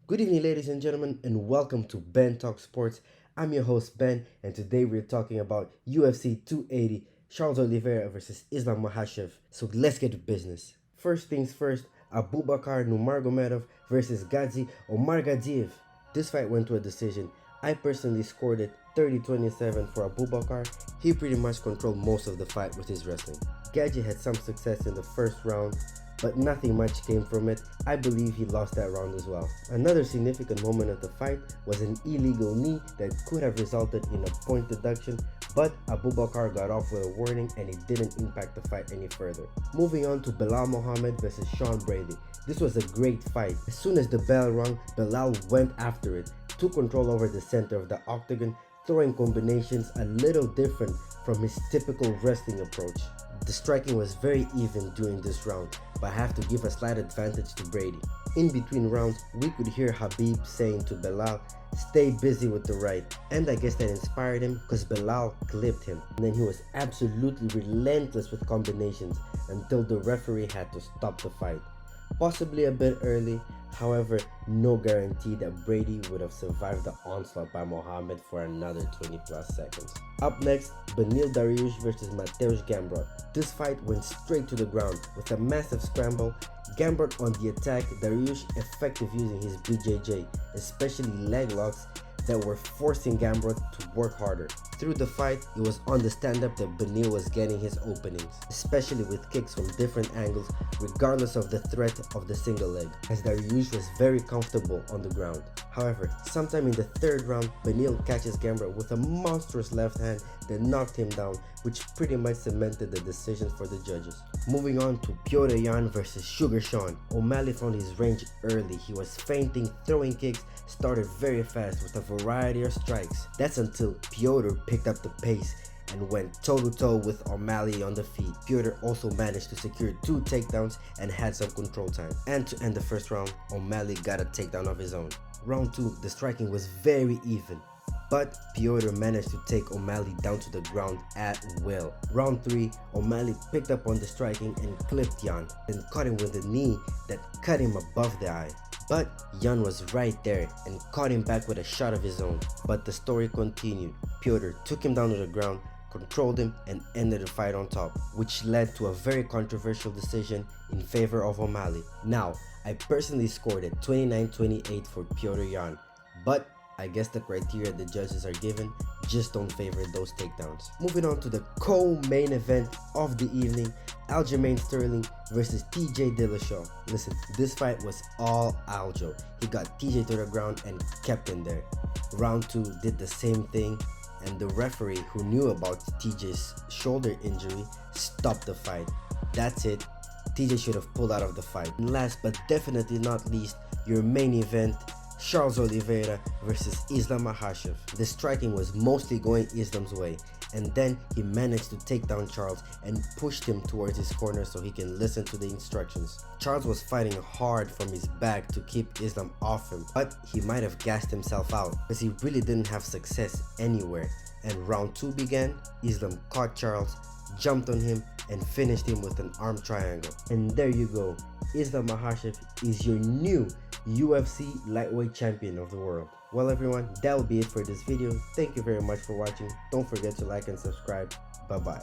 Good evening, ladies and gentlemen, and welcome to Ben Talk Sports. I'm your host, Ben, and today we're talking about UFC 280, Charles Oliveira versus Islam Makhachev. So let's get to business. First things first, Abubakar Nurmagomedov versus Gadzi Omargadiev. This fight went to a decision. I personally scored it 30-27 for Abubakar. He pretty much controlled most of the fight with his wrestling. Gadzi had some success in the first round, but nothing much came from it. I believe he lost that round as well. Another significant moment of the fight was an illegal knee that could have resulted in a point deduction, but Abubakar got off with a warning and it didn't impact the fight any further. Moving on to Belal Muhammad versus Sean Brady. This was a great fight. As soon as the bell rung, Belal went after it, took control over the center of the octagon, throwing combinations a little different from his typical wrestling approach. The striking was very even during this round, but I have to give a slight advantage to Brady. In between rounds, we could hear Habib saying to Belal, "Stay busy with the right," and I guess that inspired him because Belal clipped him. And then he was absolutely relentless with combinations until the referee had to stop the fight. Possibly a bit early, however, no guarantee that Brady would have survived the onslaught by Muhammad for another 20 plus seconds. Up next, Beneil Dariush versus Mateusz Gamrot. This fight went straight to the ground with a massive scramble. Gamrot on the attack, Dariush effective using his BJJ, especially leg locks that were forcing Gamrot to work harder. Through the fight, it was on the stand-up that Beneil was getting his openings, especially with kicks from different angles regardless of the threat of the single leg, as Dariush was very comfortable on the ground. However, sometime in the third round, Beneil catches Gamrot with a monstrous left hand that knocked him down, which pretty much cemented the decision for the judges. Moving on to Petr Yan versus Sugar Sean. O'Malley found his range early. He was feinting, throwing kicks, started very fast with a variety of strikes. That's until Petr picked up the pace and went toe-to-toe with O'Malley on the feet. Petr also managed to secure 2 takedowns and had some control time. And to end the first round, O'Malley got a takedown of his own. Round 2, the striking was very even, but Petr managed to take O'Malley down to the ground at will. Round 3, O'Malley picked up on the striking and clipped Yan, and caught him with a knee that cut him above the eye. But Yan was right there and caught him back with a shot of his own. But the story continued. Petr took him down to the ground, controlled him, and ended the fight on top, which led to a very controversial decision in favor of O'Malley. Now, I personally scored it 29-28 for Petr Yan, but I guess the criteria the judges are given just don't favor those takedowns. Moving on to the co-main event of the evening, Aljamain Sterling versus TJ Dillashaw. Listen, this fight was all Aljo. He got TJ to the ground and kept him there. Round 2 did the same thing, and the referee, who knew about TJ's shoulder injury, stopped the fight. That's it. TJ should have pulled out of the fight. And last but definitely not least, your main event, Charles Oliveira versus Islam Makhachev. The striking was mostly going Islam's way, and then he managed to take down Charles and pushed him towards his corner so he can listen to the instructions. Charles was fighting hard from his back to keep Islam off him, but he might have gassed himself out because he really didn't have success anywhere. And round 2 began. Islam caught Charles, jumped on him, and finished him with an arm triangle. And there you go. Islam Makhachev is your new UFC lightweight champion of the world. Well everyone, that will be it for this video. Thank you very much for watching. Don't forget to like and subscribe. Bye bye.